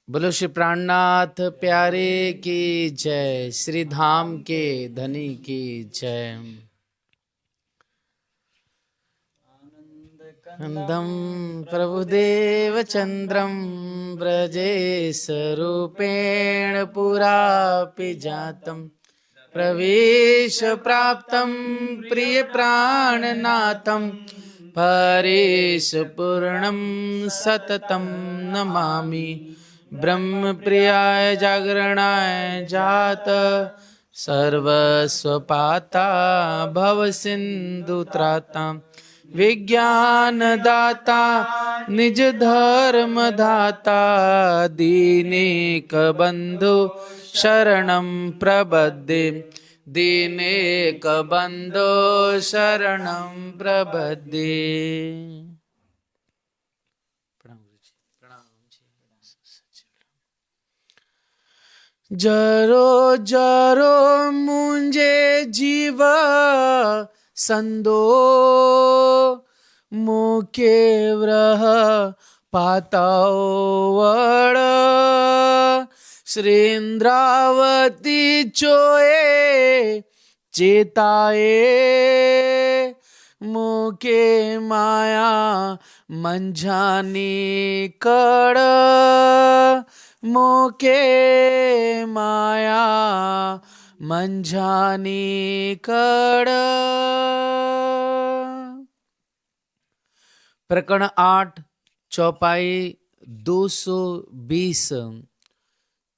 बोलो श्री प्राणनाथ प्यारे की जय, श्री धाम के धनी की जय। नंदं प्रभुदेव चंद्रं ब्रजेश रूपेण पुरापि जातं, प्रवेश प्राप्तं प्रिय प्राणनाथं, परेश पूर्णं सततं नमामि। ब्रह्म प्रियाय जागरणाय जात, सर्वस्वपाता भव सिंधु त्राता, विज्ञान दाता निज धर्म दाता, दीनेक बंधु शरणं प्रपद्ये, दीनेक बंधु शरणं प्रपद्ये। जरो जरो मुंजे जीव संदो, मुखे व्रह पाताओ वड़, श्रीन्द्रावती चोए चेताए, मुखे माया मंझानी कड़, मोके माया मंझानी कड़। प्रकरण 8 चौपाई 220।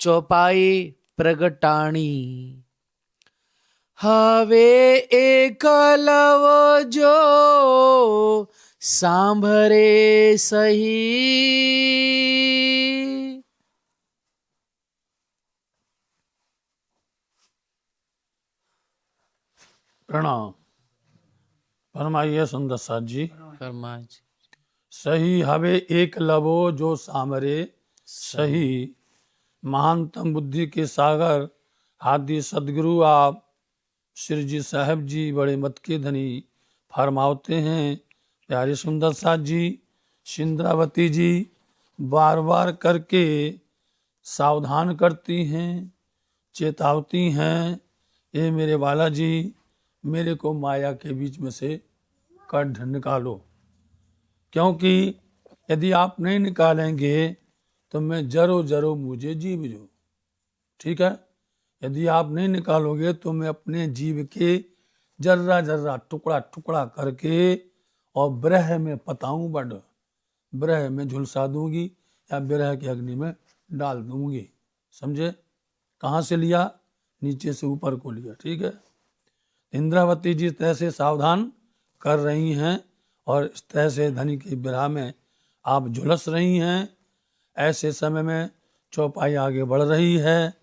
चौपाई प्रगटाणी। हवे एकलव जो सांभरे सही, प्रणाम। फरमाइए सुंदर साथ जी। फरमाइए। सही हवे एक लवो जो सामरे सही, महानतम बुद्धि के सागर आदि सदगुरु आप श्री जी साहब जी बड़े मत के धनी फरमाते हैं। प्यारे सुंदर साथ जी, सिंद्रावती जी बार बार करके सावधान करती हैं, चेतावती हैं, ये मेरे बाला जी मेरे को माया के बीच में से कट निकालो, क्योंकि यदि आप नहीं निकालेंगे तो मैं जरो जरो मुझे जीव जो। ठीक है, यदि आप नहीं निकालोगे तो मैं अपने जीव के जर्रा जर्रा टुकड़ा टुकड़ा करके और ब्रह में पताऊं बढ़, ब्रह में झुलसा दूंगी या ब्रह की अग्नि में डाल दूंगी। समझे? कहाँ से लिया? नीचे से ऊपर को लिया। ठीक है, इंद्रावती जी तरह से सावधान कर रही हैं और इस तरह से धनी की विरह में आप झुलस रही हैं। ऐसे समय में चौपाई आगे बढ़ रही है।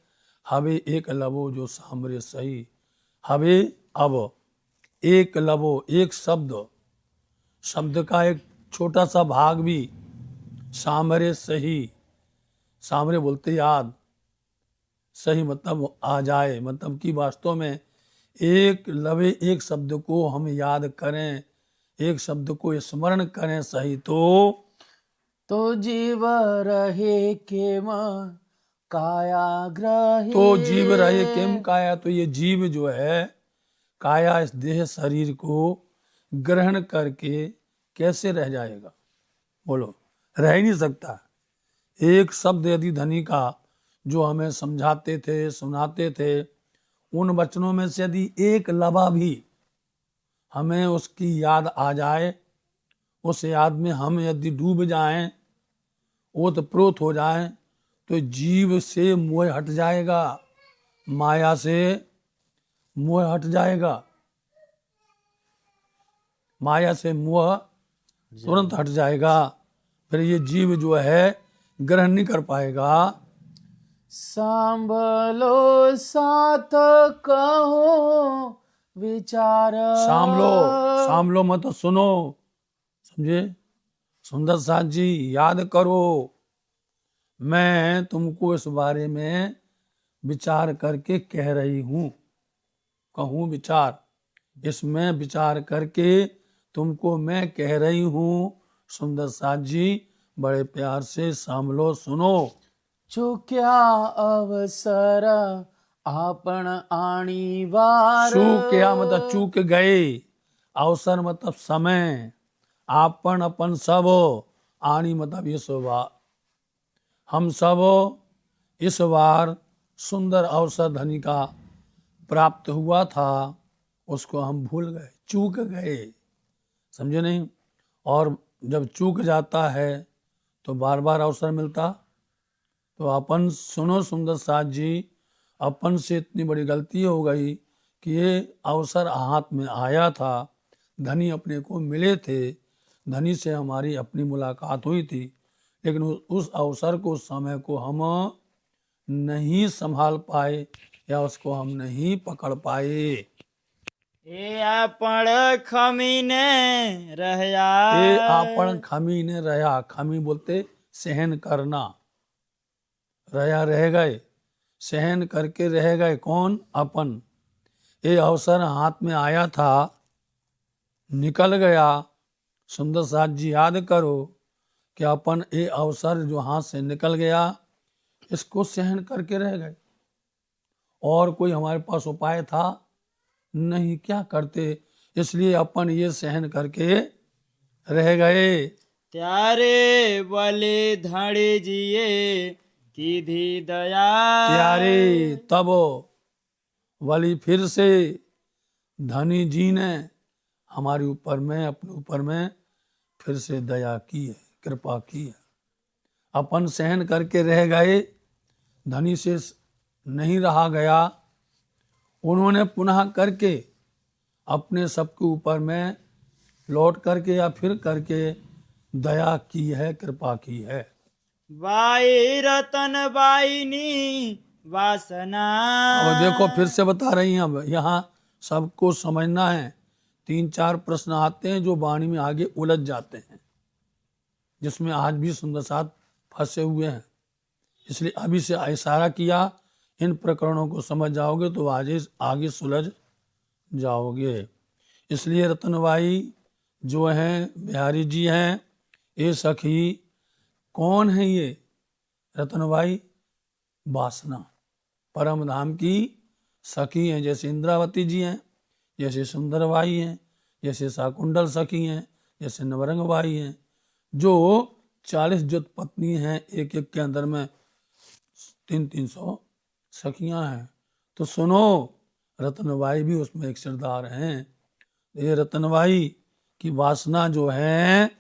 हवे एक लवो जो सामरे सही। हवे अब एक लवो, एक शब्द, शब्द का एक छोटा सा भाग भी सामरे सही। सामरे बोलते याद, सही मतलब आ जाए, मतलब कि वास्तव में एक लवे एक शब्द को हम याद करें, एक शब्द को स्मरण करें सही तो जीव रहे केम काया ग्रहे, तो जीव रहे केम काया। तो ये जीव जो है काया, इस देह शरीर को ग्रहण करके कैसे रह जाएगा? बोलो, रह ही नहीं सकता। एक शब्द यदि धनी का जो हमें समझाते थे, सुनाते थे, उन वचनों में से यदि एक लवा भी हमें उसकी याद आ जाए, उस याद में हम यदि डूब जाएं, ओतप्रोत हो जाएं, तो जीव से मोह हट जाएगा, माया से मोह हट जाएगा। माया से मोह तुरंत हट जाएगा। फिर ये जीव जो है ग्रहण नहीं कर पाएगा। सांभलो साथ कहो विचार, सांभलो मत सुनो। समझे? सुंदर साथ जी याद करो, मैं तुमको इस बारे में विचार करके कह रही हूँ। कहूँ विचार, इसमें विचार करके तुमको मैं कह रही हूँ। सुंदर साथ जी बड़े प्यार से सांभलो, सुनो। चुक्या अवसर आपण आणी वार। चूक्या मतलब चूक गए, अवसर मतलब समय, आपन अपन सब, आनी मतलब इस बार, हम सब इस बार सुंदर अवसर धनी का प्राप्त हुआ था, उसको हम भूल गए, चूक गए, समझे नहीं। और जब चूक जाता है तो बार बार अवसर मिलता। तो अपन सुनो सुंदर साथ जी, अपन से इतनी बड़ी गलती हो गई कि ये अवसर हाथ में आया था, धनी अपने को मिले थे, धनी से हमारी अपनी मुलाकात हुई थी, लेकिन उस अवसर को, उस समय को हम नहीं संभाल पाए या उसको हम नहीं पकड़ पाए। ए आपण खमीने रहया। ये आपण खमी ने रहा, खमी बोलते सहन करना, रहा रह गए, सहन करके रह गए, कौन? अपन। ये अवसर हाथ में आया था, निकल गया। सुंदर साथ जी याद करो कि अपन ये अवसर जो हाथ से निकल गया, इसको सहन करके रह गए, और कोई हमारे पास उपाय था नहीं, क्या करते, इसलिए अपन ये सहन करके रह गए। त्यारे बले धड़े जिए कीधी दया। त्यारे तब वली फिर से धनी जी ने हमारे ऊपर में, अपने ऊपर में फिर से दया की है, कृपा की है। अपन सहन करके रह गए, धनी से नहीं रहा गया, उन्होंने पुनः करके अपने सबके ऊपर में लौट करके या फिर करके दया की है, कृपा की है। बाई रतन बाईनी वासना। अब देखो फिर से बता रही हैं, अब यहाँ सबको समझना है। 3-4 प्रश्न आते हैं जो वाणी में आगे उलझ जाते हैं, जिसमें आज भी सुंदर साथ फंसे हुए हैं। इसलिए अभी से इशारा किया, इन प्रकरणों को समझ जाओगे तो आगे सुलझ जाओगे। इसलिए रतनबाई जो हैं, बिहारी जी हैं, ये सखी कौन है? ये रतनबाई वासना, परम धाम की सखी हैं। जैसे इंद्रावती जी हैं, जैसे सुंदरबाई हैं, जैसे शाकुंडल सखी हैं, जैसे नवरंग बाई हैं, जो 40 जुत पत्नी हैं, एक एक के अंदर में 300 सखियां हैं। तो सुनो, रतनबाई भी उसमें एक सरदार हैं। ये रतनबाई की वासना जो है,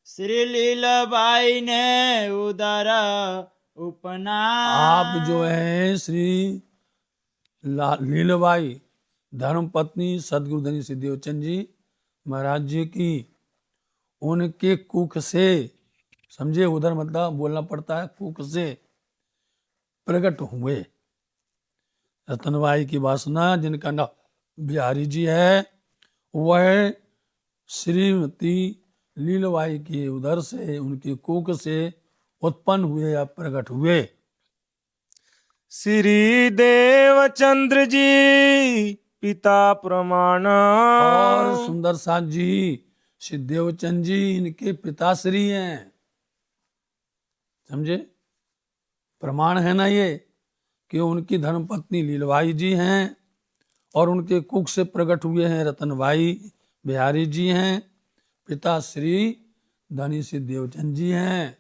श्री लीलाबाई ने उदर उपना। आप जो है श्री लीलाबाई धर्म पत्नी सदगुरु धनी सिद्धेवचंद जी महाराज जी की, उनके कुख से, समझे, उधर मतलब बोलना पड़ता है, कुख से प्रकट हुए। रतनबाई की वासना, जिनका नाम बिहारी जी है, वह श्रीमती लीलाबाई की उधर से, उनकी कुख से उत्पन्न हुए या प्रकट हुए। श्री देवचंद्र जी पिता प्रमाण। और सुंदर साथ जी सिद्धेवचंद जी इनके पिताश्री हैं, समझे, प्रमाण है ना ये, कि उनकी धर्मपत्नी लीलाबाई जी हैं और उनके कुख से प्रकट हुए हैं रतनबाई बिहारी जी हैं, पिता श्री धनी सिद्धेवचंद जी हैं।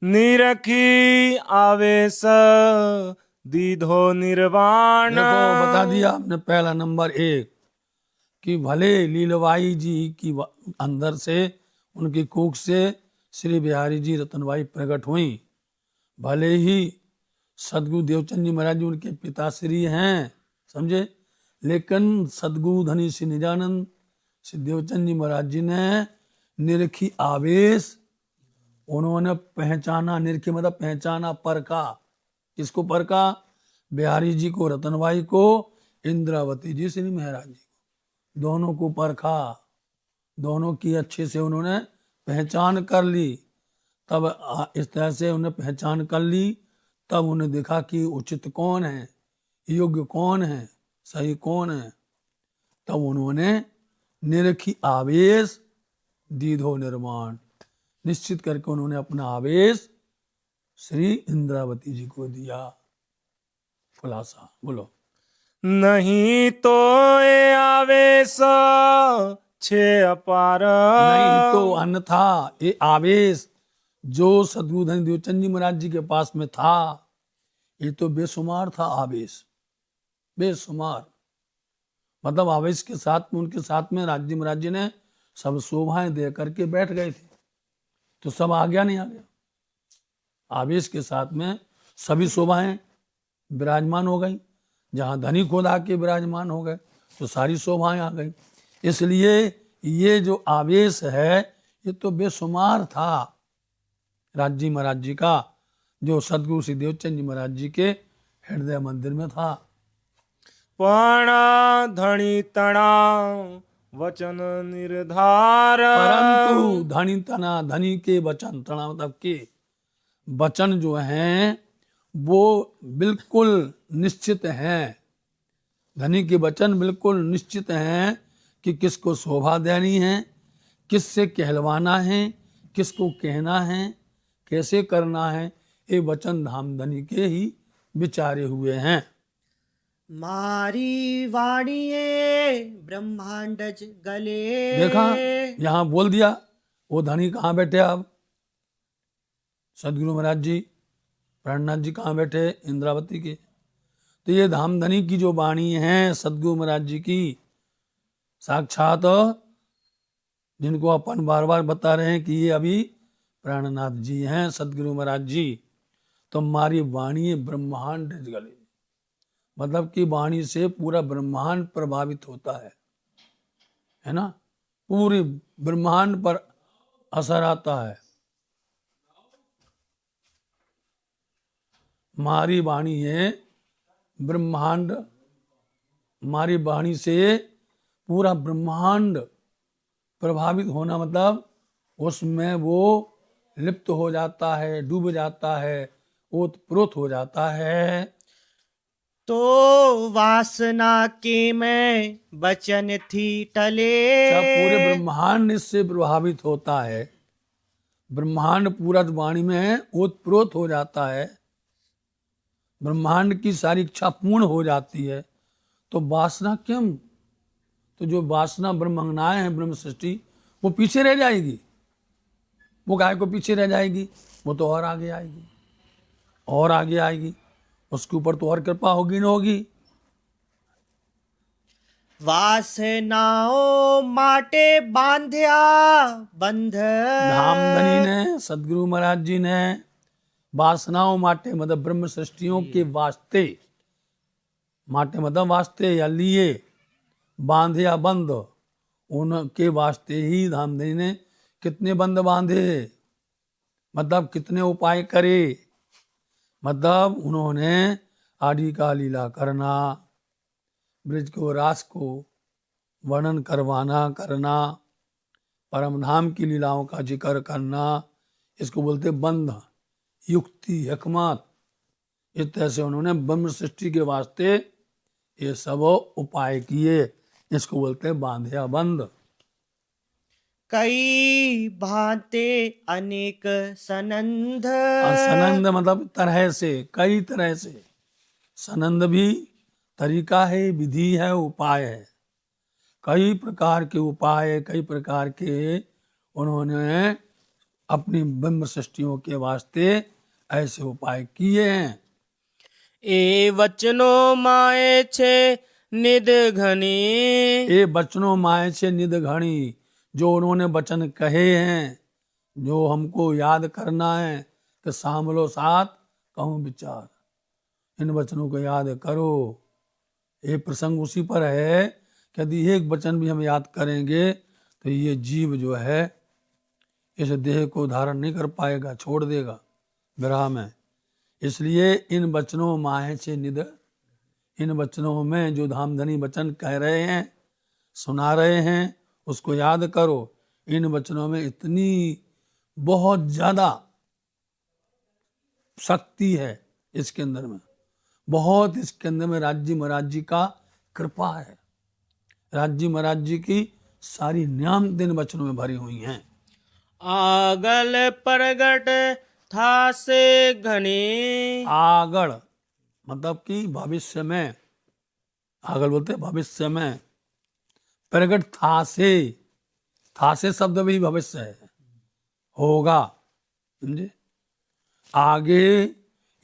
निरखी आवेश दीधो निर्वाण। देखो बता दिया हमने, पहला नंबर 1 कि भले लीलाबाई जी की अंदर से, उनकी कुख से श्री बिहारी जी रतनबाई प्रकट हुई, भले ही सदगुरु देवचंद जी महाराज जी उनके पिताश्री हैं, समझे, लेकिन सदगुरु धनी श्री निजानंद सिद्धेवचंद जी महाराज जी ने निरखी आवेश, उन्होंने पहचाना, निरखी मतलब पहचाना, परखा। किसको परखा? बिहारी जी को, रतनबाई को, इंद्रावती जी श्री महाराज जी को, दोनों को परखा, दोनों की अच्छे से उन्होंने पहचान कर ली। तब इस तरह से उन्हें पहचान कर ली, तब उन्हें देखा कि उचित कौन है, योग्य कौन है, सही कौन है। तब उन्होंने निरखी आवेश दीधो निर्माण, निश्चित करके उन्होंने अपना आवेश श्री इंद्रावती जी को दिया। खुलासा बोलो। नहीं तो ये आवेश छे अपार, नहीं तो अन्यथा ये आवेश जो सदगुरु धनी देवचंद जी महाराज जी के पास में था, ये तो बेशुमार था आवेश, बेशुमार। मतलब आवेश के साथ में, उनके साथ में राज्य महाराज जी ने सब शोभाएं दे करके बैठ गए थे, तो सब आ गया नहीं आ गया। आवेश के साथ में सभी शोभाएं विराजमान हो गई। जहां धनी खुद आके विराजमान हो गए तो सारी शोभाएं आ गई। इसलिए ये जो आवेश है ये तो बेशुमार था राज्य महाराज जी का, जो सदगुरु श्री देवचंद जी महाराज जी के हृदय मंदिर में था। पण धनी तना वचन निर्धार, परंतु धनी तना, धनी के वचन, तना मतलब के वचन जो हैं वो बिल्कुल निश्चित हैं। धनी के वचन बिल्कुल निश्चित हैं कि किसको शोभा देनी है, किससे कहलवाना है, किसको कहना है, कैसे करना है, ये वचन धाम धनी के ही विचारे हुए हैं। मारी वाणिये ब्रह्मांडज गले। देखा, यहाँ बोल दिया। वो धनी कहाँ बैठे अब? सदगुरु महाराज जी, प्राणनाथ जी कहाँ बैठे? इंद्रावती के। तो ये धाम धनी की जो वाणी है सदगुरु महाराज जी की, साक्षात जिनको अपन बार बार बता रहे हैं कि ये अभी प्राणनाथ जी हैं, सदगुरु महाराज जी। तो हमारी वाणी ब्रह्मांड गले, मतलब कि वाणी से पूरा ब्रह्मांड प्रभावित होता है ना, पूरे ब्रह्मांड पर असर आता है। हमारी वाणी है ब्रह्मांड, हमारी वाणी से पूरा ब्रह्मांड प्रभावित होना, मतलब उसमें वो लिप्त हो जाता है, डूब जाता है, ओतप्रोत हो जाता है। तो वासना के मैं बचन थी टले। क्या पूरे ब्रह्मांड इससे प्रभावित होता है? ब्रह्मांड पूरा वाणी में ओतप्रोत हो जाता है, ब्रह्मांड की सारी इच्छा पूर्ण हो जाती है। तो वासना क्यों? तो जो वासना ब्रह्मंगनाएं हैं, ब्रह्म सृष्टि, वो पीछे रह जाएगी। वो गाय को पीछे रह जाएगी, वो तो और आगे आएगी, और आगे आएगी, उसके ऊपर तो और कृपा होगी न होगी। वासनाओं माटे बांध्या बंध। धामधनी ने, सदगुरु महाराज जी ने वासनाओं माटे मतलब ब्रह्म सृष्टियों के वास्ते, माटे मतलब वास्ते या लिए, बांधे या बंद, उनके वास्ते ही धामधनी ने कितने बंद बांधे, मतलब कितने उपाय करे। मतलब उन्होंने आदि का लीला करना, ब्रज को रास को वर्णन करना, परम धाम की लीलाओं का जिक्र करना, इसको बोलते बंध, युक्ति, हिकमत। इस तरह से उन्होंने ब्रह्म सृष्टि के वास्ते ये सब उपाय किए, इसको बोलते बांध या बंद। कई भांते अनेक सनंद। और सनंद मतलब तरह से, कई तरह से। सनंद भी तरीका है, विधि है, उपाय है। कई प्रकार के उपाय, कई प्रकार के उन्होंने अपनी ब्रह्म सृष्टियों के वास्ते ऐसे उपाय किए हैं। ए वचनो माए छे निध घनी, ये वचनों माए से निध घनी, जो उन्होंने वचन कहे हैं, जो हमको याद करना है कि सांभलो साथ कहूँ विचार, इन वचनों को याद करो। ये प्रसंग उसी पर है कि यदि एक वचन भी हम याद करेंगे तो ये जीव जो है इस देह को धारण नहीं कर पाएगा, छोड़ देगा विरह में। इसलिए इन वचनों माहे से निध, इन वचनों में जो धामधनी वचन कह रहे हैं, सुना रहे हैं, उसको याद करो। इन वचनों में इतनी बहुत ज्यादा शक्ति है, इसके अंदर में बहुत, इसके अंदर में राज्य महाराज जी का कृपा है। राज्य महाराज जी की सारी न्यामत इन वचनों में भरी हुई हैं। आगल प्रगट था से घनी। आगड़ मतलब कि भविष्य में, आगड़ बोलते हैं भविष्य में, प्रगट था से शब्द भी भविष्य है, होगा, समझे। आगे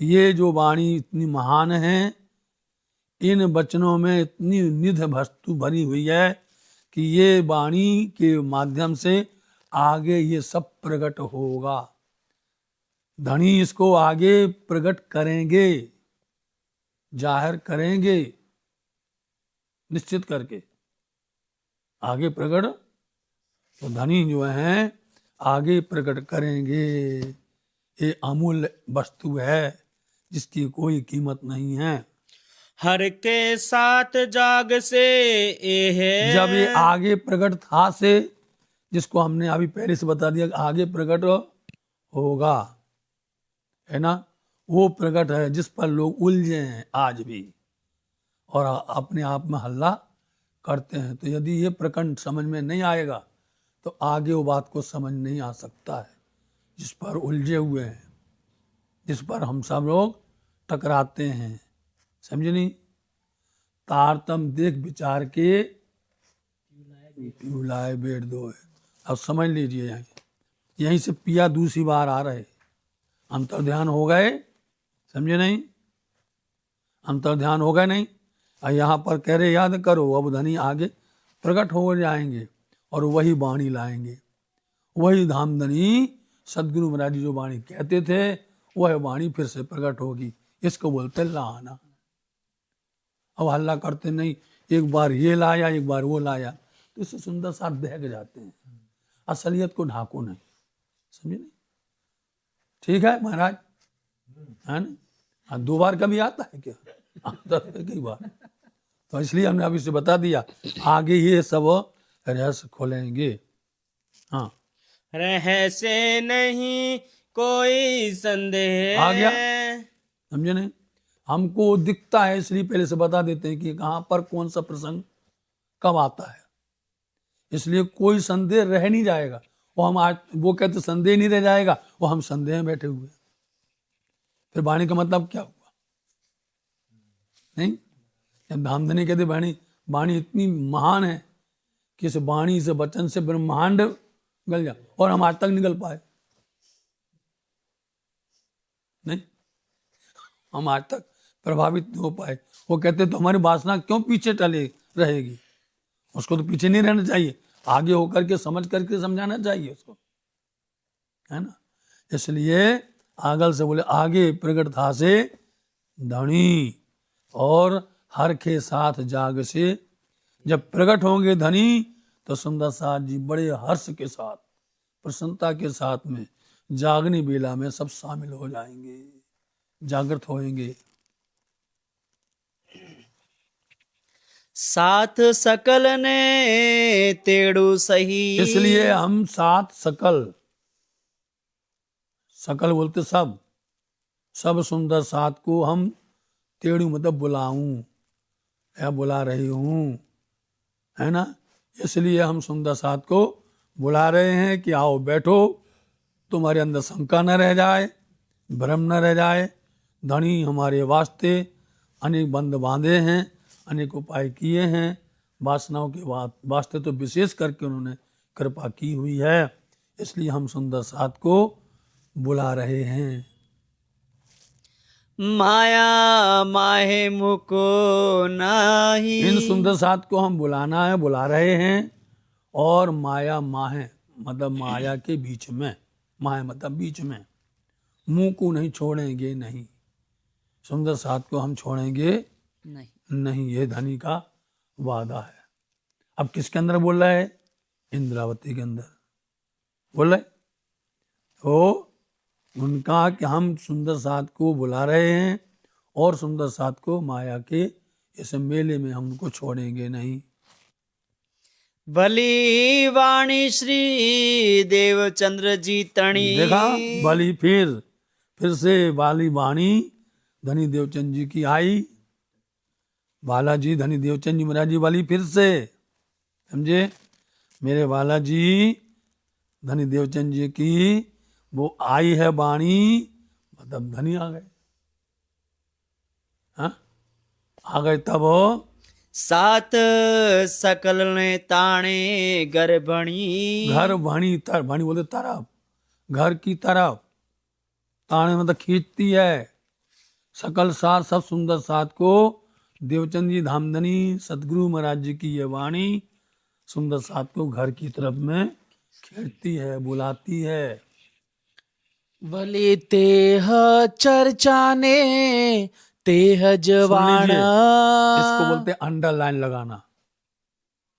ये जो वाणी इतनी महान है, इन वचनों में इतनी निध वस्तु भरी हुई है कि ये वाणी के माध्यम से आगे ये सब प्रकट होगा। धनी इसको आगे प्रकट करेंगे, जाहिर करेंगे, निश्चित करके आगे प्रकट, तो धनी जो हैं आगे प्रकट करेंगे। ये अमूल्य वस्तु है जिसकी कोई कीमत नहीं है। हर के साथ जाग से ये है। जब ये आगे प्रकट था से, जिसको हमने अभी पहले से बता दिया, आगे प्रकट होगा, है ना, वो प्रकट है जिस पर लोग उलझे हैं आज भी और अपने आप में हल्ला करते हैं। तो यदि ये प्रकट समझ में नहीं आएगा तो आगे वो बात को समझ नहीं आ सकता है। जिस पर उलझे हुए हैं, जिस पर हम सब लोग टकराते हैं, समझे नहीं। तारतम देख विचार के पिउलाए बेट दो है। अब समझ लीजिए, यहीं से पिया दूसरी बार आ रहे, अंतर ध्यान हो गए, समझे नहीं, अंतर ध्यान हो गए नहीं। और यहाँ पर कह रहे याद करो, अब धनी आगे प्रकट हो जाएंगे और वही वाणी लाएंगे, वही धामधनी सदगुरु महाराज जी जो वाणी कहते थे वह वाणी फिर से प्रकट होगी। इसको बोलते लाना। अब हल्ला करते नहीं, एक बार ये लाया एक बार वो लाया, तो इससे सुंदर साथ बहक जाते हैं। असलियत को ढाको नहीं, समझे नहीं। ठीक है महाराज, है ना। हाँ, 2 बार कभी आता है क्या? आता है कई बार। तो इसलिए हमने अभी से बता दिया, आगे ये सब रहस्य खोलेंगे। हाँ, रहस्य नहीं कोई संदेह। आ गया, समझे नहीं। हमको दिखता है इसलिए पहले से बता देते हैं कि कहाँ पर कौन सा प्रसंग कब आता है, इसलिए कोई संदेह रह नहीं जाएगा। वो हम आज वो कहते संदेह नहीं रह जाएगा, वो हम संदेह में बैठे हुए। फिर वाणी का मतलब क्या हुआ? नहीं, जब धामधनी कहते वाणी इतनी महान है कि इस वाणी से वचन से ब्रह्मांड निकल जा, और हम आज तक निकल पाए नहीं, हम आज तक प्रभावित नहीं हो पाए। वो कहते तो हमारी वासना क्यों पीछे टले रहेगी? उसको तो पीछे नहीं रहना चाहिए, आगे होकर के समझ करके समझाना चाहिए उसको, है ना। इसलिए आगल से बोले आगे प्रकट था से धनी और हर के साथ जाग से। जब प्रकट होंगे धनी तो सुंदर साथ जी बड़े हर्ष के साथ, प्रसन्नता के साथ में जागनी बेला में सब शामिल हो जाएंगे, जागृत होएंगे। साथ सकल ने तेड़ू सही। इसलिए हम साथ सकल, सकल बोलते सब, सब सुंदर साथ को हम तेड़ू मतलब बुलाऊं या बुला रही हूं, है ना। इसलिए हम सुंदर साथ को बुला रहे हैं कि आओ बैठो, तुम्हारे अंदर शंका न रह जाए, भ्रम न रह जाए। धनी हमारे वास्ते अनेक बंध बांधे हैं, अनेक उपाय किए हैं, वासनाओं के वास्ते तो विशेष करके उन्होंने कृपा की हुई है। इसलिए हम सुंदर साथ को बुला रहे हैं। माया माहे मुको नाही। इन सुंदर साथ को हम बुलाना है, बुला रहे हैं। और माया माहे मतलब माया के बीच में, माया मतलब बीच में, मुंह को नहीं छोड़ेंगे, नहीं सुंदर साथ को हम छोड़ेंगे नहीं। नहीं, ये धनी का वादा है। अब किसके अंदर बोल रहा है? इंद्रावती के अंदर बोल रहे। तो उनका कि हम सुंदर साथ को बुला रहे हैं और सुंदर साथ को माया के इस मेले में हम उनको छोड़ेंगे नहीं। भली वाणी श्री देवचंद्र जी तणी। देखा, बली फिर से वाली वाणी धनी देवचंद जी की आई। बालाजी धनी देवचंद जी महाराज जी वाली फिर से, समझे। मेरे बालाजी धनी देवचंद जी की वो आई है वाणी मतलब धनी आ गए। हाँ? आ गए तब सात सकल ने ताणे गर्भणी। घर भणी बोलते तरफ, घर की तरफ, ताणे मतलब खींचती है। सकल साथ सब सुंदर साथ को देवचंद जी धामधनी सतगुरु महाराज जी की ये वाणी सुंदर साथ को घर की तरफ में खींचती है, बुलाती है। भले तेह चर्चा ने तेह सुन जवान। लीजिए, इसको बोलते हैं अंडरलाइन लगाना।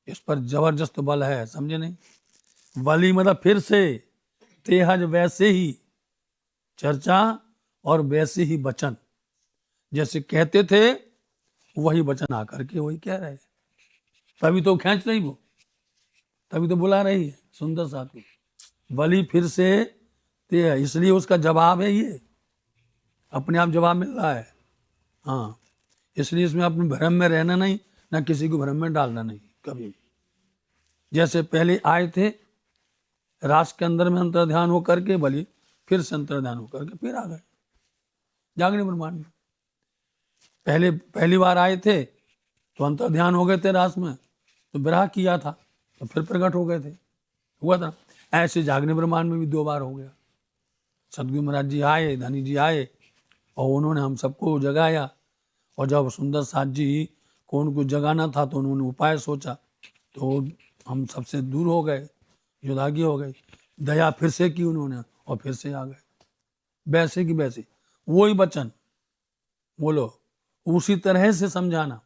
इस पर जबरदस्त बल है, समझे नहीं? वली मतलब फिर से, तेहज वैसे ही, चर्चा और वैसे ही वचन, जैसे कहते थे वही वचन आकर के वही कह रहे हैं। तभी तो खींच रही वो, तभी तो बुला रही है सुंदर साथ को। वली फिर से तेह, इसलिए उसका जवाब है ये, अपने आप जवाब मिल रहा है। हाँ, इसलिए इसमें अपने भ्रम में रहना नहीं, ना किसी को भ्रम में डालना नहीं कभी भी। जैसे पहले आए थे रास के अंदर में अंतर्ध्यान होकर के, बलि फिर से अंतर्ध्यान होकर के फिर आ गए जागने ब्रह्मांड में। पहली बार आए थे तो अंतर्ध्यान हो गए थे रास में, तो विराह किया था तो फिर प्रकट हो गए थे, हुआ था। ऐसे जागने ब्रह्मांड में भी 2 बार हो गया। सतगुरु महाराज जी आए, धनी जी आए और उन्होंने हम सबको जगाया। और जब सुंदर साथ जी को उनको जगाना था तो उन्होंने उपाय सोचा, तो हम सबसे दूर हो गए, जुदागी हो गई। दया फिर से की उन्होंने और फिर से आ गए, वैसे की वैसे वही वचन बोलो, उसी तरह से समझाना।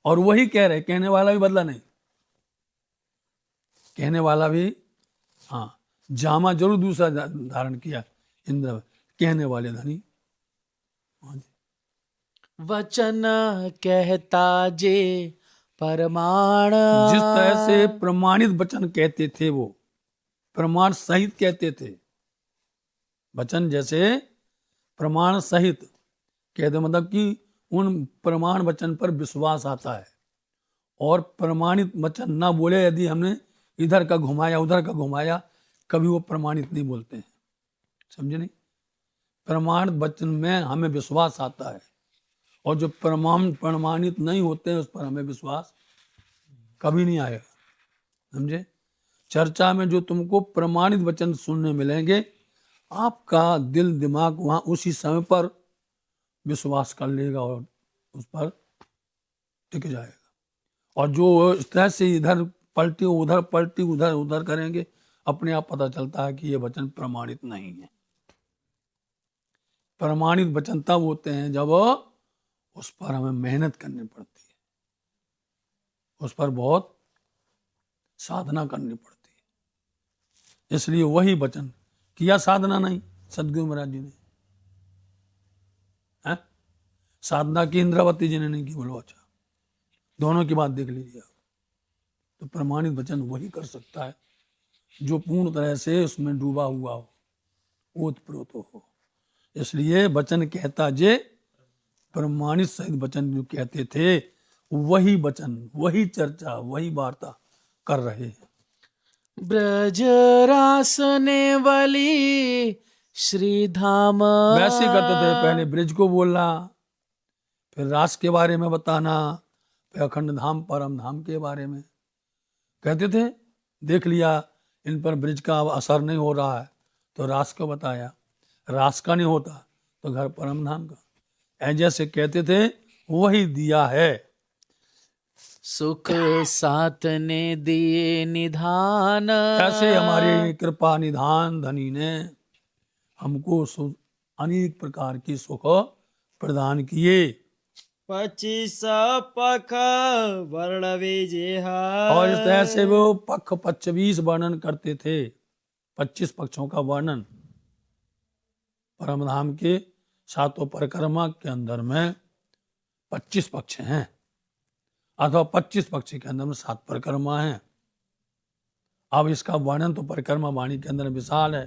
और वही कह रहे, कहने वाला भी बदला नहीं, कहने वाला भी हाँ जामा जरूर दूसरा धारण किया इंद्र, कहने वाले धनी। हाँ जी। वचन कहता जे प्रमाण। जिस तरह से प्रमाणित वचन कहते थे वो प्रमाण सहित कहते थे। वचन जैसे प्रमाण सहित कहते मतलब कि उन प्रमाण वचन पर विश्वास आता है। और प्रमाणित वचन ना बोले, यदि हमने इधर का घुमाया उधर का घुमाया, कभी वो प्रमाणित नहीं बोलते हैं, समझे नहीं? प्रमाणित वचन में हमें विश्वास आता है, और जो प्रमाणित नहीं होते हैं उस पर हमें विश्वास कभी नहीं आएगा, समझे? चर्चा में जो तुमको प्रमाणित वचन सुनने मिलेंगे, आपका दिल दिमाग वहां उसी समय पर विश्वास कर लेगा और उस पर टिक जाएगा। और जो इस तरह से इधर पलटी उधर उधर करेंगे, अपने आप पता चलता है कि ये वचन प्रमाणित नहीं है। प्रमाणित वचन तब होते हैं जब उस पर हमें मेहनत करनी पड़ती है, उस पर बहुत साधना करनी पड़ती है। इसलिए वही वचन किया, साधना नहीं सदगुरु महाराज जी ने है, साधना की इंद्रावती जी ने नहीं की। बोलो अच्छा, दोनों की बात देख लीजिए। तो प्रमाणित वचन वही कर सकता है जो पूर्ण तरह से उसमें डूबा हुआ हो, ओतप्रोत हो। इसलिए वचन कहता जे प्रमाणित सहित वचन जो कहते थे, वही वचन, वही चर्चा, वही वार्ता कर रहे हैं। ब्रज रास ने वली श्री धाम। वैसे करते थे, पहले ब्रज को बोलना, फिर रास के बारे में बताना, फिर अखंड धाम परम धाम के बारे में कहते थे। देख लिया इन पर ब्रज का असर नहीं हो रहा है तो रास को बताया, रास का नहीं होता तो घर परम धाम का, जैसे कहते थे वही दिया है। सुख साथ ने दिए निधान। ऐसे हमारी कृपा निधान धनी ने हमको अनेक प्रकार की सुख प्रदान किए। 25 पख वर्णवे जेहा। और इस तरह से वो पख 25 वर्णन करते थे, 25 पक्षों का वर्णन। परम धाम के 7 परिक्रमा के अंदर में 25 पक्ष हैं, अथवा 25 पक्ष के अंदर में 7 परिक्रमा हैं। अब इसका वर्णन तो परिक्रमा वाणी के अंदर विशाल है,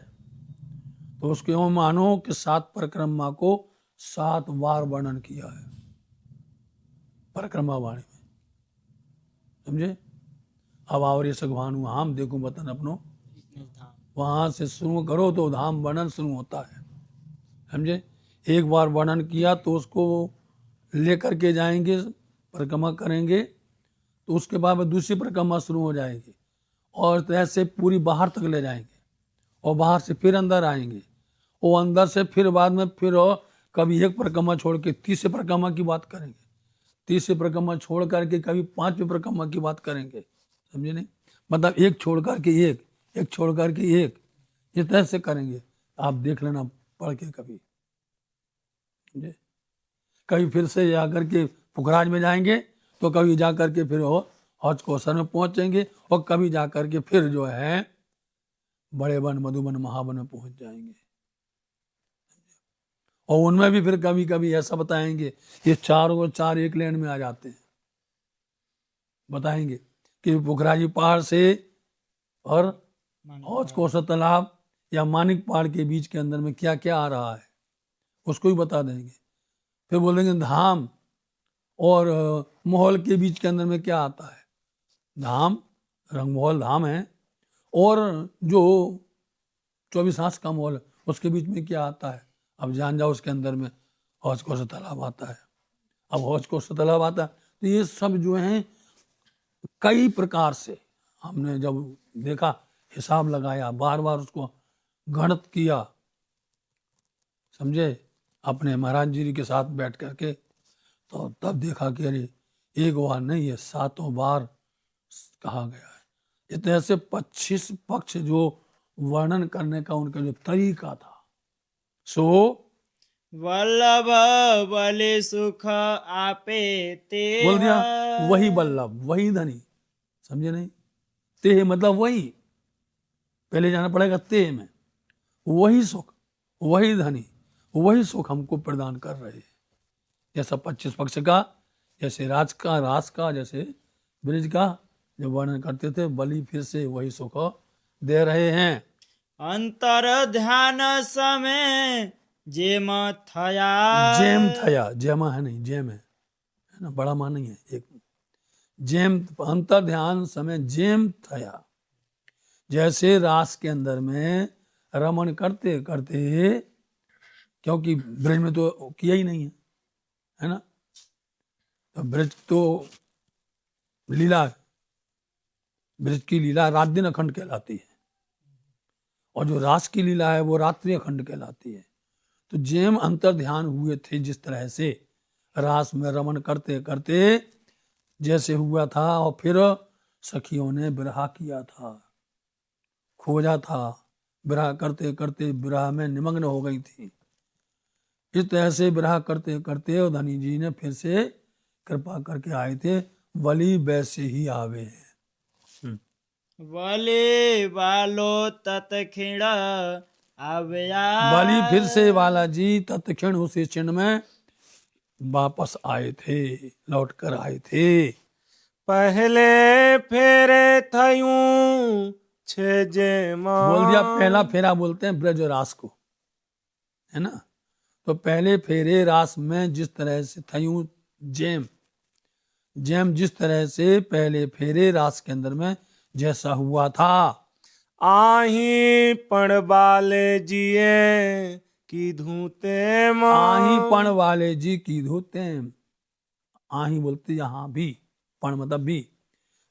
तो उसके यूं मानो कि 7 परिक्रमा को 7 बार वर्णन किया है परिक्रमा वाणी में, समझे? अब आवरे सगभानु हम देखो वतन अपनो वहां से शुरू करो तो धाम वर्णन शुरू होता है, समझे। एक बार वर्णन किया तो उसको लेकर के जाएंगे, परिक्रमा करेंगे, तो उसके बाद में दूसरी परिक्रमा शुरू हो जाएगी, और ऐसे पूरी बाहर तक ले जाएंगे, और बाहर से फिर अंदर आएंगे, और अंदर से फिर बाद में फिर और कभी एक परिक्रमा छोड़ के तीसरी परिक्रमा की बात करेंगे, तीसरी परिक्रमा छोड़ करके कभी पांचवी परिक्रमा की बात करेंगे, समझे नहीं। मतलब एक छोड़ करके एक छोड़ करके एक, इस तरह से करेंगे। आप देख लेना पढ़ के कभी, समझे। कभी फिर से जाकर के पुखराज में जाएंगे, तो कभी जा करके फिर हौज कौसर में पहुंचेंगे, और कभी जा करके फिर जो है बड़े वन, मधुबन, महावन में पहुंच जाएंगे। और उनमें भी फिर कभी कभी ऐसा बताएंगे, ये चार एक लेन में आ जाते हैं, बताएंगे कि पुखराजी पहाड़ से और हौज कौसर तालाब या मानिक पहाड़ के बीच के अंदर में क्या क्या आ रहा है, उसको भी बता देंगे। फिर बोलेंगे धाम और माहौल के बीच के अंदर में क्या आता है, धाम रंगमहल धाम है, और जो 24 आस का माहौल है उसके बीच में क्या आता है। अब जान जाओ, उसके अंदर में हौज कौसर तालाब आता है। अब हौज कौसर तालाब आता है, तो ये सब जो है कई प्रकार से हमने जब देखा, हिसाब लगाया, बार बार उसको गणित किया, समझे, अपने महाराज जी के साथ बैठ करके, तो तब देखा कि अरे एक बार नहीं है, 7 बार कहा गया है। इतने ऐसे 25 पक्ष जो वर्णन करने का उनका जो तरीका था, सो वल्लभ बलि सुख आपे ते बोल दिया, वही बल्लभ, वही धनी, समझे नहीं। ते मतलब वही, पहले जाना पड़ेगा ते में, वही सुख, वही धनी, वही सुख हमको प्रदान कर रहे हैं। जैसा 25 पक्ष का, जैसे राज का, जैसे ब्रिज का जो वर्णन करते थे, बलि फिर से वही सुख दे रहे हैं। अंतर ध्यान समय जेम थया, जेम थया, जेमा है नहीं, जेम है ना, बड़ा मान नहीं है, एक जेम, अंतर ध्यान समय जेम थया, जैसे रास के अंदर में रमन करते करते, क्योंकि ब्रज में तो किया ही नहीं है ना, तो ब्रज तो लीला, ब्रज की लीला रात दिन अखंड कहलाती है, और जो रास की लीला है वो रात्रि अखंड कहलाती है। तो जेम अंतर ध्यान हुए थे, जिस तरह से रास में रमन करते करते जैसे हुआ था, और फिर सखियों ने विरह किया था, खोजा था, विरह करते करते विरह में निमग्न हो गई थी। इस तरह से विरह करते करते और धनी जी ने फिर से कृपा करके आए थे, बलि वैसे ही आवे हैं। बलि बालो तत्क्षण आव्या, बलि फिर से बालाजी तत्क्षण उसी क्षण में वापस आए थे, लौट कर आए थे। पहले फेरे थयूं छे जेमा, बोल दिया, पहला फेरा बोलते हैं ब्रज रास को, है ना। तो पहले फेरे रास में जिस तरह से थयूं जेम, जेम जिस तरह से पहले फेरे रास के अंदर में जैसा हुआ था, आही पण बाले जिए की धूते आही पण वाले जी की धोते, आही बोलते यहाँ भी, पण मतलब भी,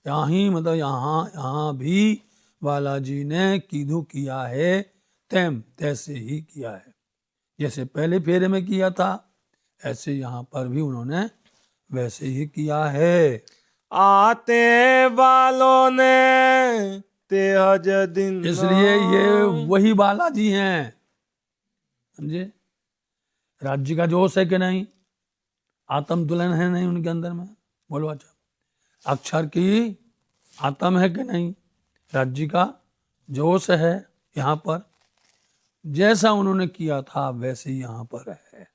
आही मतलब यहाँ भी बालाजी ने कीधु किया है, तेम तैसे ही किया है, जैसे पहले फेरे में किया था ऐसे यहाँ पर भी उन्होंने वैसे ही किया है। आते बालों ने तेहज दिन, इसलिए ये वही बालाजी हैं, समझे। राज्य का जोश है कि नहीं, आत्म दुल्हन है नहीं उनके अंदर में, बोलो। अच्छा, अक्षर की आत्म है कि नहीं, राज्य का जोश है यहाँ पर, जैसा उन्होंने किया था वैसे ही यहाँ पर है।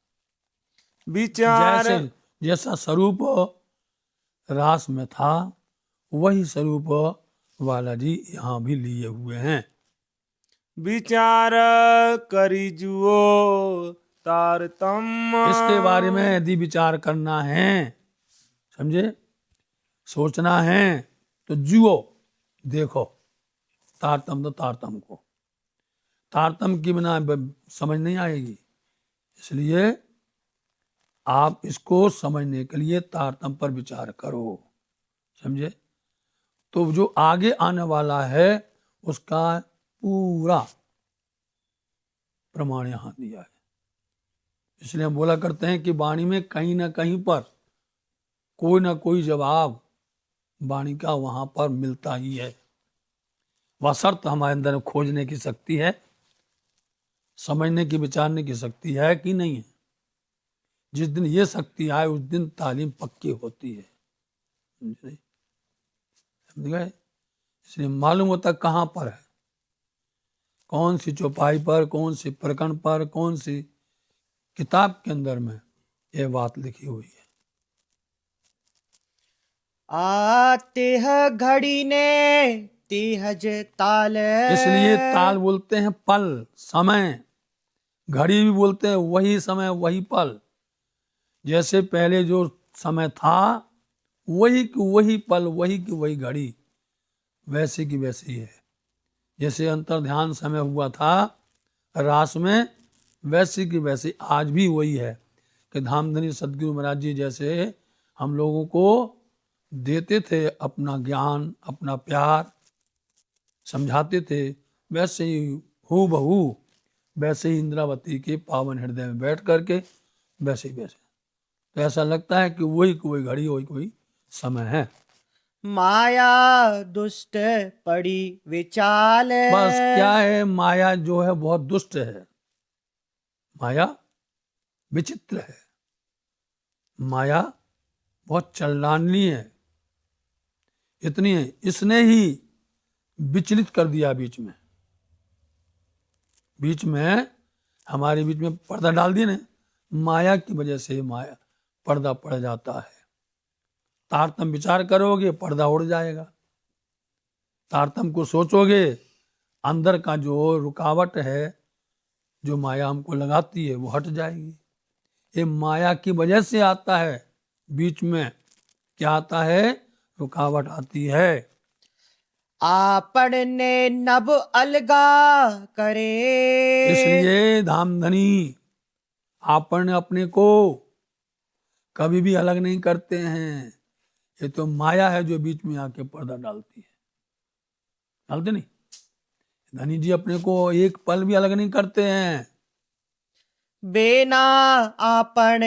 विचार जैसा स्वरूप रास में था वही स्वरूप बालाजी यहाँ भी लिए हुए हैं। विचार करी जुओ तारतम्य, इसके बारे में यदि विचार करना है, समझे, सोचना है, तो जुओ, देखो तारतम तो तारतम को, तारतम्य के बिना समझ नहीं आएगी। इसलिए आप इसको समझने के लिए तारतम्य पर विचार करो, समझे। तो जो आगे आने वाला है उसका पूरा प्रमाण यहां दिया है। इसलिए हम बोला करते हैं कि वाणी में कहीं ना कहीं पर कोई ना कोई जवाब वाणी का वहां पर मिलता ही है। वह शर्त हमारे अंदर खोजने की शक्ति है, समझने की, विचारने की शक्ति है कि नहीं है। जिस दिन ये शक्ति आए उस दिन तालीम पक्की होती है, समझ गए। इसलिए मालूम होता कहाँ पर है, कौन सी चौपाई पर, कौन सी प्रकरण पर, कौन सी किताब के अंदर में ये बात लिखी हुई है। आते है घड़ी ने तेहज ताल, इसलिए ताल बोलते हैं पल, समय। घड़ी भी बोलते हैं वही समय वही पल। जैसे पहले जो समय था वही की वही पल, वही की वही घड़ी, वैसे की वैसी है। जैसे अंतर ध्यान समय हुआ था रास में, वैसे की वैसे आज भी वही है कि धामधनी सदगुरु महाराज जी जैसे हम लोगों को देते थे अपना ज्ञान, अपना प्यार, समझाते थे, वैसे ही हूबहू वैसे ही इंद्रावती के पावन हृदय में बैठ करके वैसे ही वैसे, तो ऐसा लगता है कि वही कोई घड़ी, वही कोई समय है। माया दुष्ट पड़ी विचाल, बस क्या है, माया जो है बहुत दुष्ट है, माया विचित्र है, माया बहुत चलनानी है। इतनी है, इसने ही विचलित कर दिया बीच में हमारे बीच में पर्दा डाल दिया ना, माया की वजह से माया पर्दा पड़ जाता है। तारतम्य विचार करोगे पर्दा उड़ जाएगा, तारतम्य को सोचोगे अंदर का जो रुकावट है, जो माया हमको लगाती है, वो हट जाएगी। ये माया की वजह से आता है, बीच में क्या आता है, रुकावट आती है। आपन ने नभ अलगा करे, इसलिए धामधनी आपन अपने को कभी भी अलग नहीं करते हैं। ये तो माया है जो बीच में आके पर्दा डालती है, डालते नहीं। धनी जी अपने को एक पल भी अलग नहीं करते हैं। बिना आपन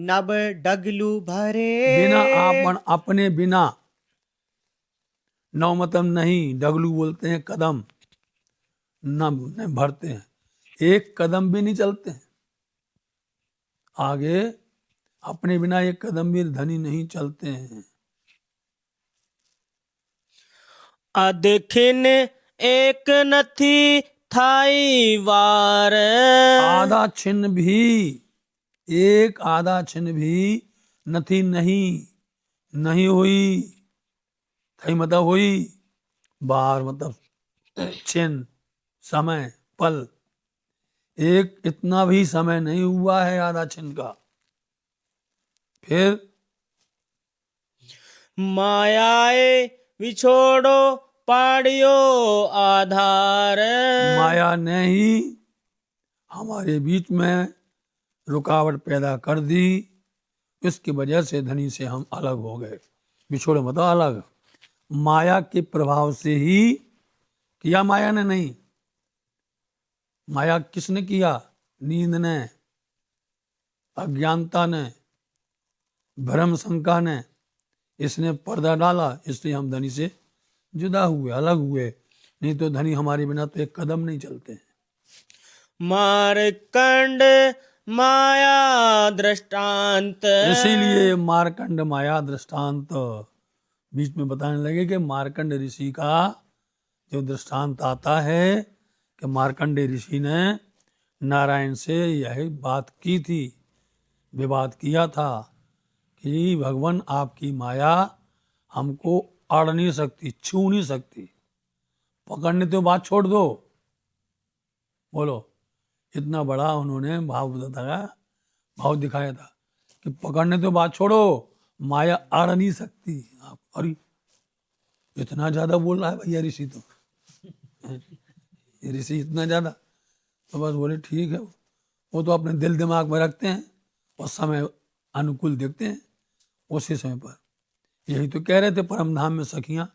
नभ डगलू भरे, बिना आपन, अपने बिना, नौमतम नहीं, डगलू बोलते हैं कदम, न भरते हैं, एक कदम भी नहीं चलते हैं आगे, अपने बिना एक कदम भी धनी नहीं चलते हैं। अदखिन एक नथी थाई वार, आधा छिन्न भी, एक आधा छिन्न भी नथी नहीं हुई, थई मतलब हुई, बार मतलब छिन्न, समय, पल, एक इतना भी समय नहीं हुआ है आधा छिन्न का। फिर मायाए विछोड़ो पाड़ियो आधार, माया ने ही हमारे बीच में रुकावट पैदा कर दी, इसकी वजह से धनी से हम अलग हो गए। बिछोड़े मतलब अलग, माया के प्रभाव से ही किया, माया ने नहीं। माया किसने किया, नींद ने, अज्ञानता ने, भ्रम शंका ने, इसने पर्दा डाला, इसलिए हम धनी से जुदा हुए, अलग हुए। नहीं तो धनी हमारे बिना तो एक कदम नहीं चलते हैं। मारकंड माया दृष्टांत, इसीलिए मारकंड माया दृष्टांत बीच में बताने लगे कि मारकंड ऋषि का जो दृष्टांत आता है कि मारकंड ऋषि ने नारायण से यही बात की थी, विवाद किया था कि भगवान आपकी माया हमको अड़ नहीं सकती, छू नहीं सकती, पकड़ने तो बात छोड़ दो। बोलो, इतना बड़ा उन्होंने भाव दिखाया था कि पकड़ने तो बात छोड़ो, माया अड़ नहीं सकती आप। अरे इतना ज्यादा बोल रहा है भैया ऋषि तो ये ऋषि इतना ज़्यादा, तो बस बोले ठीक है, वो तो अपने दिल दिमाग में रखते हैं और समय अनुकूल देखते हैं उसी समय पर। यही तो कह रहे थे परम धाम में सखियां,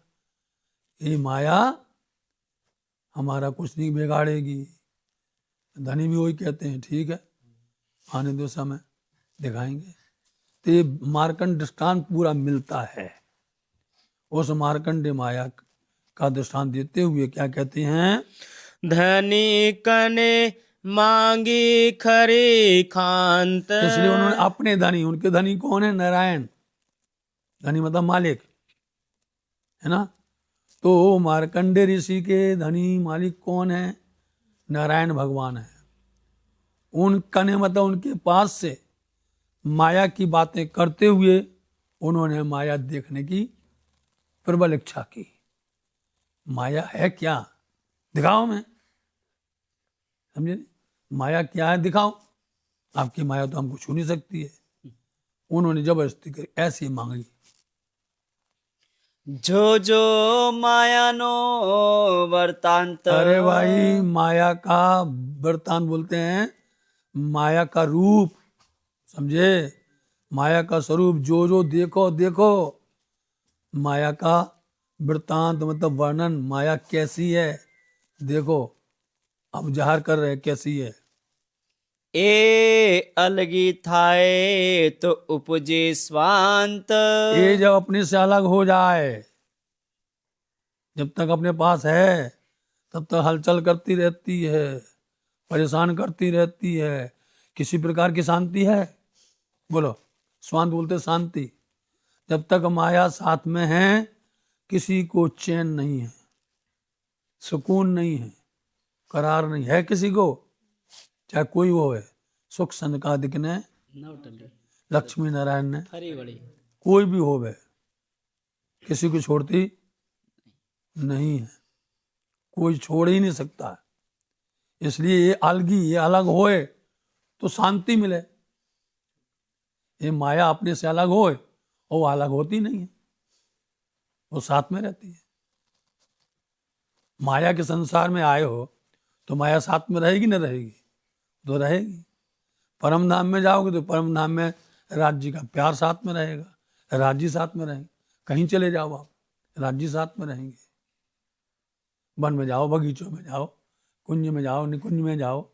ये माया हमारा कुछ नहीं बिगाड़ेगी। धनी भी वही कहते हैं, ठीक है आने दो, समय दिखाएंगे। तो ये मार्कंड दृष्टांत पूरा मिलता है। उस मार्कंडे माया का दृष्टांत देते हुए क्या कहते हैं, धनी कने मांगी खरी खांत। इसलिए उन्होंने अपने धनी, उनके धनी कौन है, नारायण। धनी मतलब मालिक है ना। तो मार्कंडे ऋषि के धनी मालिक कौन है, नारायण भगवान है। उनका ने मतलब उनके पास से माया की बातें करते हुए उन्होंने माया देखने की प्रबल इच्छा की। माया है क्या, दिखाओ मैं, समझे, माया क्या है दिखाओ, आपकी माया तो हमको छू नहीं सकती है। उन्होंने जबरदस्ती करी, ऐसी मांगी। जो जो माया नो वर्तांत। अरे भाई, माया का वृत्तांत बोलते हैं, माया का रूप, समझे, माया का स्वरूप। जो जो देखो देखो, माया का वृत्तांत मतलब वर्णन, माया कैसी है देखो। अब जाहिर कर रहे हैं कैसी है। ए अलगी थाए तो उपजे स्वांत। ये जब अपने से अलग हो जाए, जब तक अपने पास है तब तक हलचल करती रहती है, परेशान करती रहती है, किसी प्रकार की शांति है, बोलो, स्वांत बोलते शांति। जब तक माया साथ में है किसी को चैन नहीं है, सुकून नहीं है, करार नहीं है किसी को, चाहे कोई वो है। सुख सनकादिक ने, लक्ष्मी नारायण ने, कोई भी हो वह, किसी को छोड़ती नहीं है, कोई छोड़ ही नहीं सकता। इसलिए ये अलगी, ये अलग होए तो शांति मिले। ये माया अपने से अलग होए और वो अलग होती नहीं है, वो साथ में रहती है। माया के संसार में आए हो तो माया साथ में रहेगी, न रहेगी, तो रहेगी। परम धाम में जाओगे तो परम धाम में राज्य का प्यार साथ में रहेगा, राज्य साथ में रहेंगे। कहीं चले जाओ आप, राज्य साथ में रहेंगे। वन में जाओ, बगीचों में जाओ, कुंज में जाओ, निकुंज में जाओ,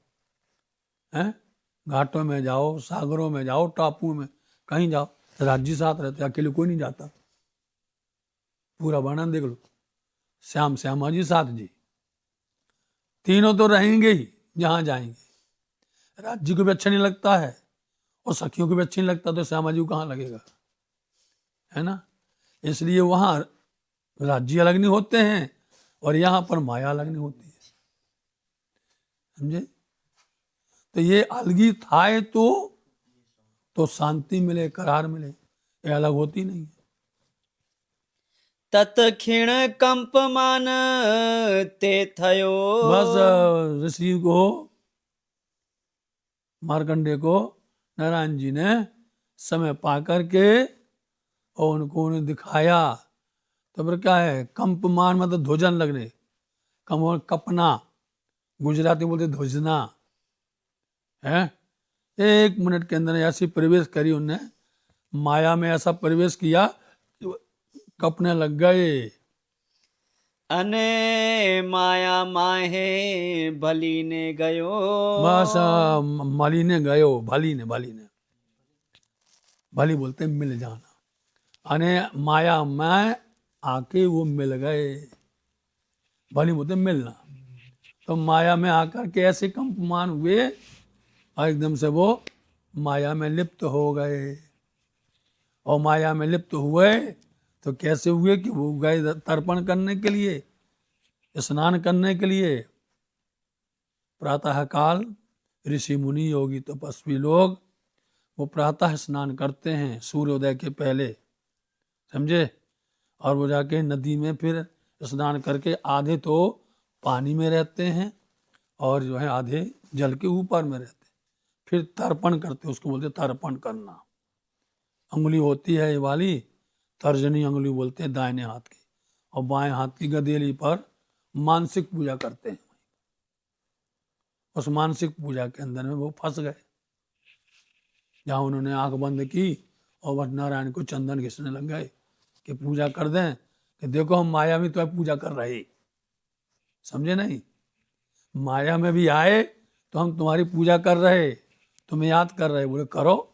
हैं, घाटों में जाओ, सागरों में जाओ, टापू में, कहीं जाओ, राज्य साथ रहते, अकेले कोई नहीं जाता। पूरा वर्णन देख लो, श्याम श्यामा जी साथ जी, तीनों तो रहेंगे ही जहां जाएंगे। राज्य को भी अच्छा नहीं लगता है और सखियों को भी अच्छा नहीं लगता, तो श्यामा जी को कहाँ लगेगा, है ना। इसलिए वहां राज्य अलग नहीं होते हैं और यहाँ पर माया अलग नहीं होती है, समझे। तो ये अलगी थाए तो शांति मिले, करार मिले, ये अलग होती नहीं है। तत्क्षण कंपमान ते थयो। बस ऋषि को, मार्कंडे को नारायण जी ने समय पा करके और उनको उन्हें दिखाया। तो फिर क्या है, कंपमान मतलब ध्वजन लगने, कम और कपना, गुजराती बोलते ध्वजना है। 1 मिनट के अंदर ऐसी प्रवेश करी उनने माया में, ऐसा प्रवेश किया कपने लग गए। अने माया माहे भली ने गयो। बस मली ने गयो, भली ने भली बोलते मिल जाना, अने माया में आके वो मिल गए, भली बोलते मिलना। तो माया में आकर के ऐसे कंपमान हुए और एकदम से वो माया में लिप्त हो गए। और माया में लिप्त हुए तो कैसे हुए कि वो गए तर्पण करने के लिए, स्नान करने के लिए। प्रातः काल ऋषि मुनि योगी तपस्वी लोग वो प्रातः स्नान करते हैं सूर्योदय के पहले, समझे। और वो जाके नदी में फिर स्नान करके आधे तो पानी में रहते हैं और जो है आधे जल के ऊपर में रहते हैं, फिर तर्पण करते, उसको बोलते तर्पण करना। अंगुली होती है ये वाली, तर्जनी अंगुली बोलते हैं दाहिने हाथ की, और बाएं हाथ की गदेली पर मानसिक पूजा करते हैं। उस मानसिक पूजा के अंदर में वो फंस गए, जहाँ उन्होंने आंख बंद की और बस नारायण को चंदन घिसने लग गए कि पूजा कर दें, कि देखो हम माया में तो पूजा कर रहे, समझे नहीं, माया में भी आए तो हम तुम्हारी पूजा कर रहे, तुम्हें याद कर रहे। बोले करो।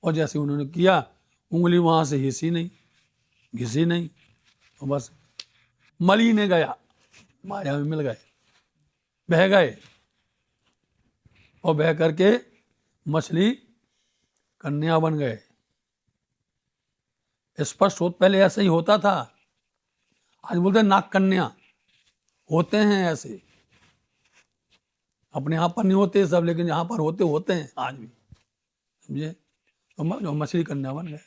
और जैसे उन्होंने किया, उंगली वहां से हिसी नहीं, घिसी नहीं, और बस मली ने गया, माया में मिल गए, बह गए, और बह करके मछली कन्या बन गए। स्पष्ट हो, पहले ऐसा ही होता था, आज बोलते हैं नाग कन्या होते हैं ऐसे, अपने यहाँ पर नहीं होते सब, लेकिन यहाँ पर होते हैं आज भी, समझे। तो मछली कन्या बन गए।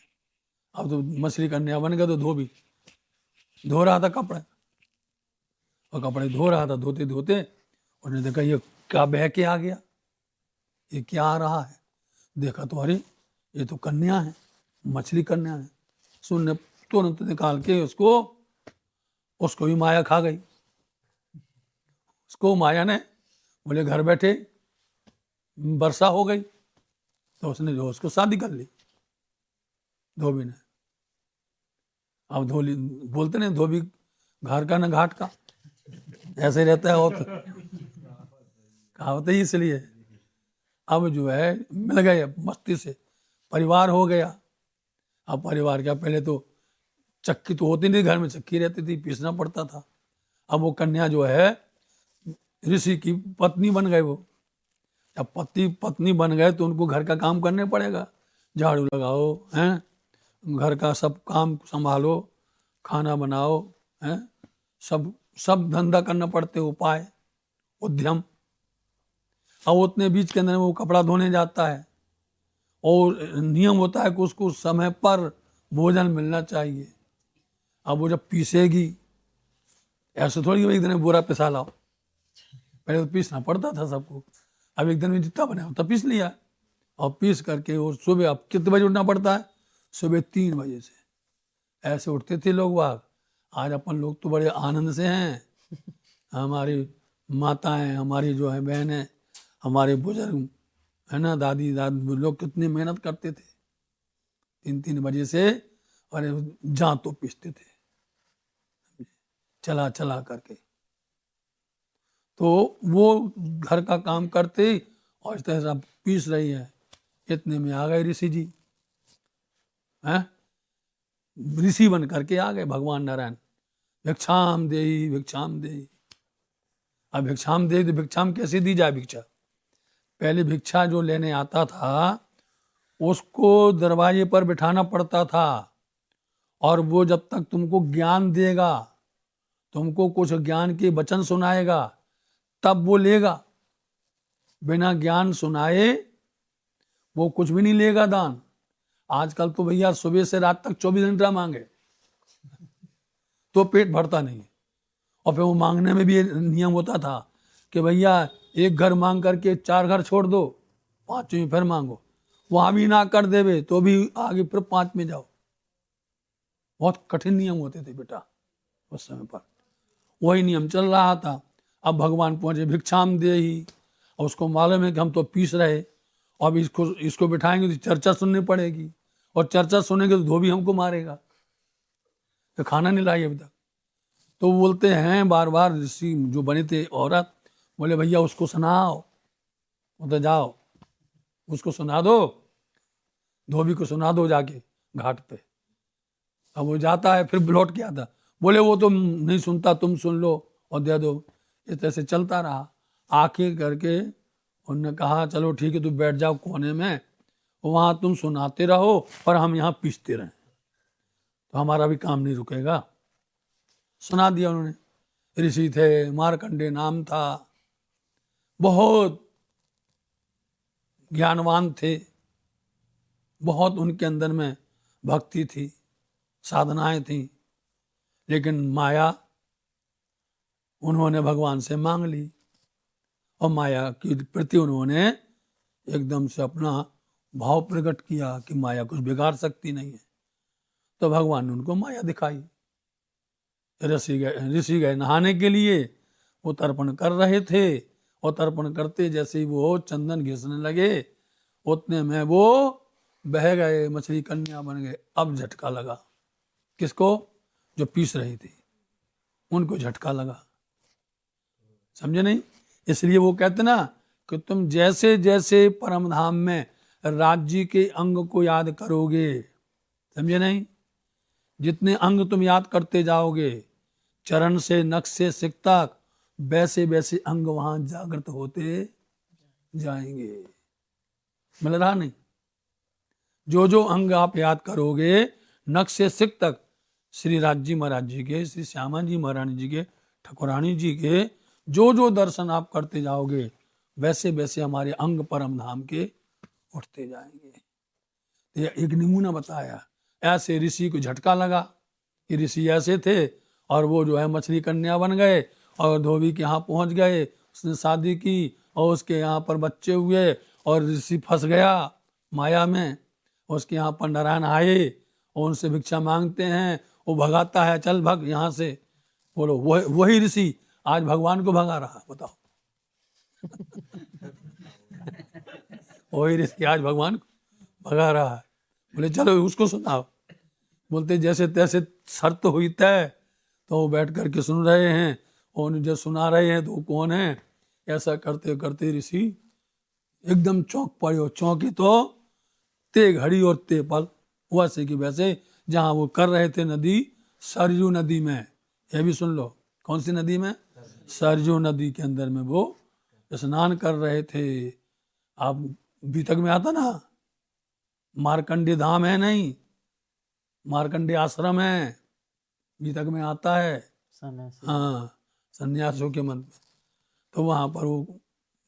अब तो मछली कन्या बन गए तो धो रहा था कपड़े, और कपड़े धो रहा था, धोते धोते उसने देखा ये क्या बह के आ गया, ये क्या आ रहा है। देखा तो अरे ये तो कन्या है, मछली कन्या है। सुनने तुरंत निकाल के उसको भी माया खा गई। उसको माया ने बोले घर बैठे वर्षा हो गई, तो उसने जो उसको शादी कर ली धोबी ने। अब बोलते नहीं धोबी घर का न घाट का, ऐसे रहता है। और कहावत है, इसलिए अब जो है मिल गए मस्ती से, परिवार हो गया। अब परिवार क्या, पहले तो चक्की तो होती नहीं, घर में चक्की रहती थी, पीसना पड़ता था। अब वो कन्या जो है ऋषि की पत्नी बन गए। वो जब पत्नी बन गए तो उनको घर का काम करने पड़ेगा, झाड़ू लगाओ, हैं, घर का सब काम संभालो, खाना बनाओ, हैं, सब धंधा करना पड़ते, उपाय उद्यम। अब उतने बीच के अंदर वो कपड़ा धोने जाता है, और नियम होता है कि उसको समय पर भोजन मिलना चाहिए। अब वो जब पीसेगी, ऐसे थोड़ी एक दिन में बुरा पिसा लाओ, पहले तो पीसना पड़ता था सबको। अब एक दिन में जितना बना उतना पीस लिया, और पीस करके वो सुबह, अब कितने बजे उठना पड़ता है, सुबह 3 बजे से ऐसे उठते थे लोग वाग। आज अपन लोग तो बड़े आनंद से हैं, हमारी माताएं, हमारी जो है बहनें, हमारे बुजुर्ग है ना, दादी लोग कितनी मेहनत करते थे, 3 बजे से, और जांतों पीसते थे चला करके। तो वो घर का काम करते, और इस तरह से पीस रही है। इतने में आ गए ऋषि जी, हैं, ऋषि बन करके आ गए भगवान नारायण। भिक्षाम देहि भिक्षाम देहि। अब भिक्षाम दे तो भिक्षाम कैसे दी जाए भिक्षा? पहले भिक्षा जो लेने आता था उसको दरवाजे पर बिठाना पड़ता था, और वो जब तक तुमको ज्ञान देगा, तुमको कुछ ज्ञान के वचन सुनाएगा, तब वो लेगा। बिना ज्ञान सुनाए वो कुछ भी नहीं लेगा दान। आजकल तो भैया सुबह से रात तक 24 घंटा मांगे तो पेट भरता नहीं। और फिर वो मांगने में भी नियम होता था कि भैया एक घर मांग करके 4 घर छोड़ दो, 5वें फिर मांगो, वहां भी ना कर देवे तो भी आगे फिर 5 में जाओ। बहुत कठिन नियम होते थे बेटा उस समय पर। वही नियम चल रहा था। अब भगवान पहुंचे भिक्षाम दे ही, और उसको मालूम है कि हम तो पीस रहे, अब इसको बिठाएंगे तो चर्चा सुननी पड़ेगी, और चर्चा सुनेंगे तो धोबी हमको मारेगा, तो खाना नहीं लाई अभी तक। तो बोलते हैं बार बार ऋषि जो बने थे औरत, बोले भैया उसको सुनाओ, तो जाओ उसको सुना दो, धोबी को सुना दो जाके घाट पे। अब वो जाता है, फिर लौट के आता, बोले वो तो नहीं सुनता, तुम सुन लो और दे दो। इस तरह से चलता रहा। आखिर करके उन्होंने कहा चलो ठीक है, तुम बैठ जाओ कोने में, वहां तुम सुनाते रहो और हम यहाँ पीसते रहें, तो हमारा भी काम नहीं रुकेगा। सुना दिया उन्होंने। ऋषि थे, मार्कंडे नाम था, बहुत ज्ञानवान थे, बहुत उनके अंदर में भक्ति थी, साधनाएं थी, लेकिन माया उन्होंने भगवान से मांग ली, और माया के प्रति उन्होंने एकदम से अपना भाव प्रकट किया कि माया कुछ बिगाड़ सकती नहीं है। तो भगवान ने उनको माया दिखाई। ऋषि गए नहाने के लिए, वो तर्पण कर रहे थे और तर्पण करते जैसे ही वो चंदन घिसने लगे उतने में वो बह गए, मछली कन्या बन गए। अब झटका लगा किसको? जो पीस रही थी उनको झटका लगा, समझे नहीं? इसलिए वो कहते ना कि तुम जैसे जैसे परम धाम में राज्य के अंग को याद करोगे, समझे नहीं, जितने अंग तुम याद करते जाओगे चरण से नख से सिक तक, वैसे वैसे अंग वहां जागृत होते जाएंगे। मिल रहा नहीं? जो जो अंग आप याद करोगे नख से सिक तक, श्री राज्य महाराज जी के, श्री श्यामा जी महारानी जी के, ठकुरानी जी के जो जो दर्शन आप करते जाओगे वैसे वैसे हमारे अंग परम धाम के उठते जाएंगे। ये एक नमूना बताया। ऐसे ऋषि को झटका लगा कि ऋषि ऐसे थे और वो जो है मछली कन्या बन गए और धोबी के यहाँ पहुंच गए, उसने शादी की और उसके यहाँ पर बच्चे हुए और ऋषि फंस गया माया में। उसके यहाँ पर नारायण आए और उनसे भिक्षा मांगते हैं, वो भगाता है, चल भग यहाँ से। बोलो वही ऋषि आज भगवान को भगा रहा, बताओ। वही ऋषि आज भगवान को भगा रहा है। बोले चलो उसको सुनाओ। बोलते जैसे तैसे शर्त हुई तय, तो वो बैठ करके सुन रहे हैं और जब सुना रहे हैं तो कौन है। ऐसा करते करते ऋषि एकदम चौंक पड़े, और चौंके तो ते घड़ी और ते पल, वैसे कि वैसे जहाँ वो कर रहे थे नदी, सरयू नदी में। यह भी सुन लो, कौन सी नदी में? सरयू नदी के अंदर में वो स्नान कर रहे थे। आप बीतक में आता ना, मार्कंडे धाम है नहीं, मार्कंडे आश्रम है, बीतक में आता है। हाँ, सन्यासियों के मन में। तो वहां पर वो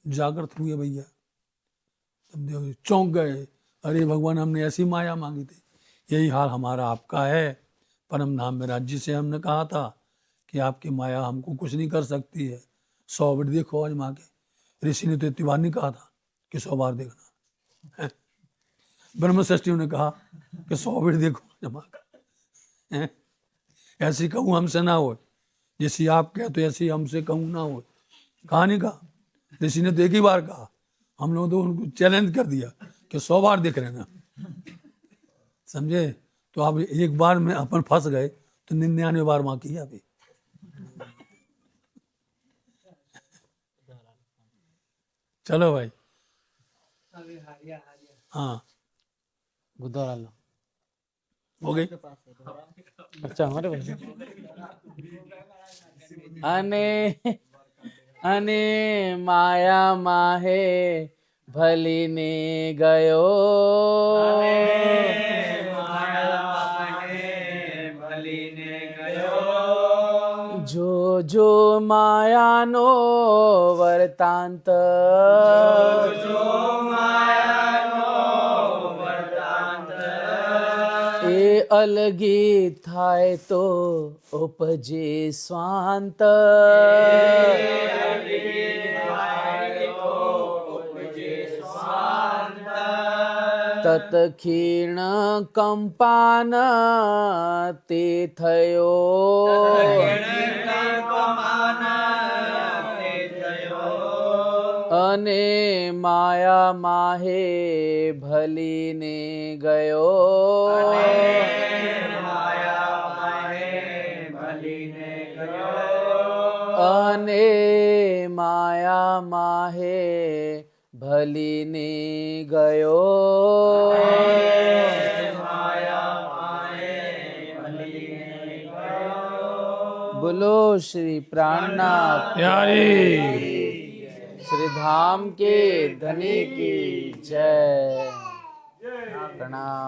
जागृत हुए भैया, तब देखो चौंक गए, अरे भगवान हमने ऐसी माया मांगी थी। यही हाल हमारा आपका है। परम धाम में राज्य से हमने कहा था कि आपकी माया हमको कुछ नहीं कर सकती है। 100 बार देखो आजमा के। ऋषि ने तो इतनी बार नहीं कहा था कि 100 बार देखना। ब्रह्मश्रेष्ठियों ने कहा कि 100 बार देखो आजमा के। ऐसी कहूँ हमसे ना हो, जैसी आप कहे तो ऐसी हमसे कहूँ ना हो। कहा नहीं कहा, ऋषि ने तो एक ही बार कहा। हम लोगों तो उनको चैलेंज कर दिया कि 100 बार देख रहे हैं, समझे? तो अब एक बार में अपन फंस गए तो 99 बार वहां किया अभी। चलो भाई, हाँ गुरुद्वारा लो। हो गई। अच्छा हमारे भाई। अने अने माया माहे भली ने गयो, जो जो माया नो वर्तांत, ए अलगी थाय तो उपजे स्वांत, तत क्षीण कंपान ते थयो, अने माया माहे भली ने गयो, अने माया माहे भली ने गयो, बोलो श्री प्राणनाथ प्यारी श्री धाम के धनी की जय। प्रणाम।